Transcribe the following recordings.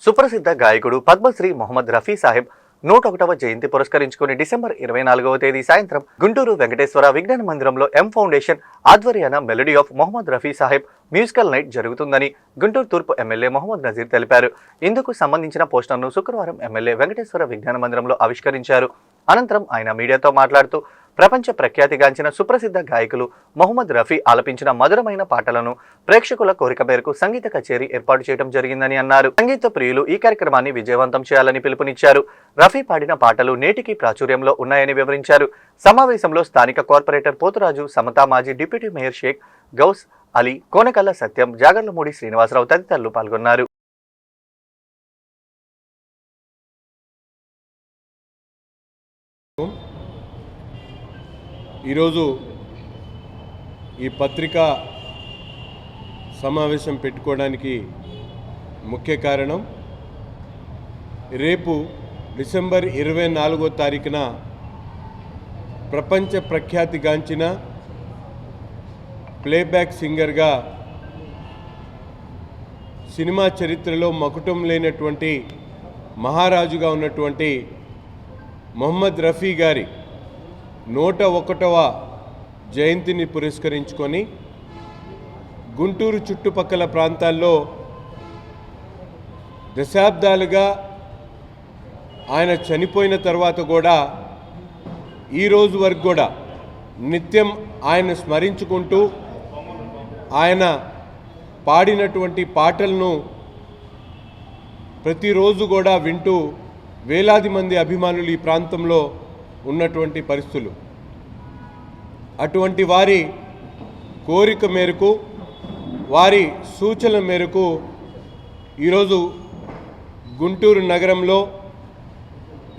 సుప్రసిద్ధ గాయకుడు పద్మశ్రీ మొహమ్మద్ రఫీ సాహెబ్ 101వ జయంతి పురస్కరించుకుని డిసెంబర్ 24వ తేదీ సాయంత్రం గుంటూరు వెంకటేశ్వర విజ్ఞాన మందిరంలో ఎం ఫౌండేషన్ ఆధ్వర్యాన melody of Mohammed Rafi Saheb musical night జరుగుతుందని గుంటూరు తూర్పు ఎమ్మెల్యే మొహమ్మద్ నజీర్ తెలిపారు. ఇందుకు సంబంధించిన పోస్టర్ను శుక్రవారం ఎమ్మెల్యే వెంకటేశ్వర విజ్ఞాన మందిరంలో ఆవిష్కరించారు. అనంతరం ఆయన మీడియాతో మాట్లాడుతూ ప్రపంచ ప్రఖ్యాతిగాంచిన సుప్రసిద్ధ గాయకులు మొహమ్మద్ రఫీ ఆలపించిన మధురమైన పాటలను ప్రేక్షకుల కోరిక మేరకు సంగీత కచేరీ ఏర్పాటు చేయడం జరిగిందని అన్నారు. సంగీత ప్రియులు ఈ కార్యక్రమాన్ని విజయవంతం చేయాలని పిలుపునిచ్చారు. రఫీ పాడిన పాటలు నేటికి ప్రాచుర్యంలో ఉన్నాయని వివరించారు. సమావేశంలో స్థానిక కార్పొరేటర్ పోతురాజు, సమతా, మాజీ డిప్యూటీ మేయర్ షేక్ గౌస్ అలీ, కోనకల్ల సత్యం, జాగర్లమూడి శ్రీనివాసరావు తదితరులు పాల్గొన్నారు. ఈరోజు ఈ పత్రికా సమావేశం పెట్టుకోవడానికి ముఖ్య కారణం, రేపు డిసెంబర్ 24వ తారీఖున ప్రపంచ ప్రఖ్యాతిగాంచిన ప్లేబ్యాక్ సింగర్గా సినిమా చరిత్రలో మకుటం లేనటువంటి మహారాజుగా ఉన్నటువంటి మొహమ్మద్ రఫీ గారి 101వ జయంతిని పురస్కరించుకొని గుంటూరు చుట్టుపక్కల ప్రాంతాల్లో దశాబ్దాలుగా ఆయన చనిపోయిన తర్వాత కూడా ఈరోజు వరకు కూడా నిత్యం ఆయన స్మరించుకుంటూ ఆయన పాడినటువంటి పాటలను ప్రతిరోజు కూడా వింటూ వేలాది మంది అభిమానులు ఈ ప్రాంతంలో ఉన్నటువంటి పరిస్థితులు. అటువంటి వారి కోరిక మేరకు, వారి సూచనల మేరకు ఈరోజు గుంటూరు నగరంలో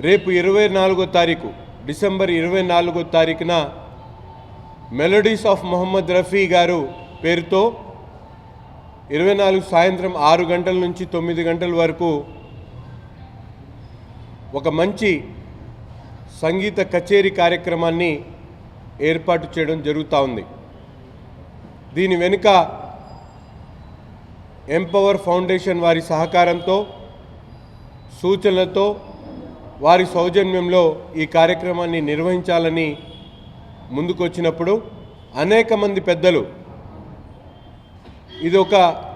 రేపు 24వ తారీఖు డిసెంబర్ 24వ తారీఖున మెలోడీస్ ఆఫ్ మొహమ్మద్ రఫీ గారు పేరుతో 24 సాయంత్రం 6 గంటల నుంచి 9 గంటల వరకు ఒక మంచి సంగీత కచేరీ కార్యక్రమాన్ని ఏర్పాటు చేయడం జరుగుతూ ఉంది. దీని వెనుక ఎంపవర్ ఫౌండేషన్ వారి సహకారంతో, సూచనలతో, వారి సౌజన్యంలో ఈ కార్యక్రమాన్ని నిర్వహించాలని ముందుకొచ్చినప్పుడు అనేక మంది పెద్దలు ఇది ఒక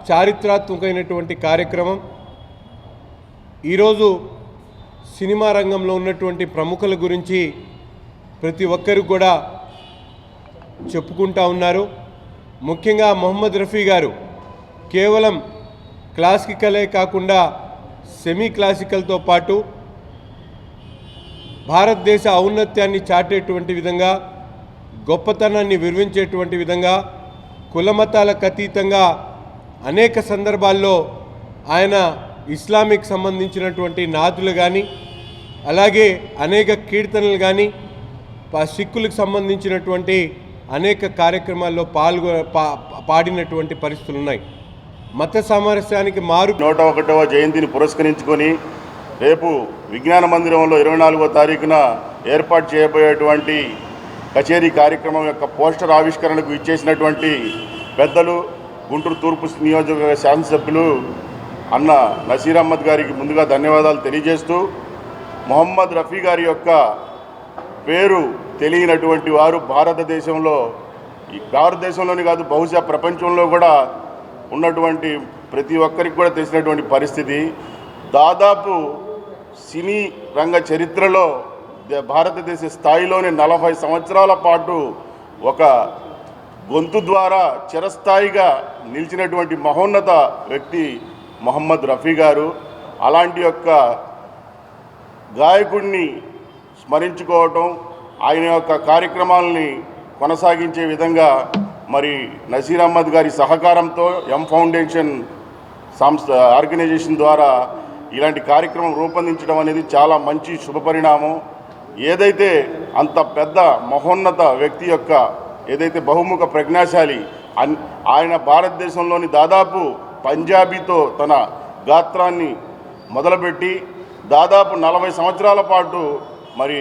చారిత్రాత్మకమైనటువంటి కార్యక్రమం, ఈరోజు సినిమా రంగంలో ఉన్నటువంటి ప్రముఖుల గురించి ప్రతి ఒక్కరు కూడా చెప్పుకుంటూ ఉన్నారు. ముఖ్యంగా మొహమ్మద్ రఫీ గారు కేవలం క్లాసికలే కాకుండా సెమీ క్లాసికల్తో పాటు భారతదేశ ఔన్నత్యాన్ని చాటేటువంటి విధంగా, గొప్పతనాన్ని వివరించేటువంటి విధంగా, కులమతాలకు అతీతంగా అనేక సందర్భాల్లో ఆయన ఇస్లామిక్ సంబంధించినటువంటి నాతులు కానీ, అలాగే అనేక కీర్తనలు కానీ, సిక్కులకు సంబంధించినటువంటి అనేక కార్యక్రమాల్లో పాడినటువంటి పరిస్థితులు ఉన్నాయి. మత సామరస్యానికి 101వ జయంతిని పురస్కరించుకొని రేపు విజ్ఞాన మందిరంలో 24వ తారీఖున ఏర్పాటు చేయబోయేటువంటి కచేరీ కార్యక్రమం యొక్క పోస్టర్ ఆవిష్కరణకు ఇచ్చేసినటువంటి పెద్దలు, గుంటూరు తూర్పు నియోజకవర్గ శాసనసభ్యులు అన్న నసీర్ అహ్మద్ గారికి ముందుగా ధన్యవాదాలు తెలియజేస్తూ, మొహమ్మద్ రఫీ గారి యొక్క పేరు తెలియనటువంటి వారు భారతదేశంలోని కాదు, బహుశా ప్రపంచంలో కూడా ఉన్నటువంటి ప్రతి ఒక్కరికి కూడా తెలిసినటువంటి పరిస్థితి. దాదాపు సినీ రంగ చరిత్రలో భారతదేశ స్థాయిలోనే 40 సంవత్సరాల పాటు ఒక గొంతు ద్వారా చిరస్థాయిగా నిలిచినటువంటి మహోన్నత వ్యక్తి మొహమ్మద్ రఫీ గారు. అలాంటి యొక్క గాయకుడిని స్మరించుకోవటం, ఆయన యొక్క కార్యక్రమాలని కొనసాగించే విధంగా మరి నసీర్ అహ్మద్ గారి సహకారంతో ఎం ఫౌండేషన్ సంస్థ ఆర్గనైజేషన్ ద్వారా ఇలాంటి కార్యక్రమం రూపొందించడం అనేది చాలా మంచి శుభపరిణామం. ఏదైతే అంత పెద్ద మహోన్నత వ్యక్తి యొక్క ఏదైతే బహుముఖ ప్రజ్ఞాశాలి, ఆయన భారతదేశంలోని దాదాపు పంజాబీతో తన గాత్రాన్ని మొదలుపెట్టి దాదాపు 40 సంవత్సరాల పాటు మరి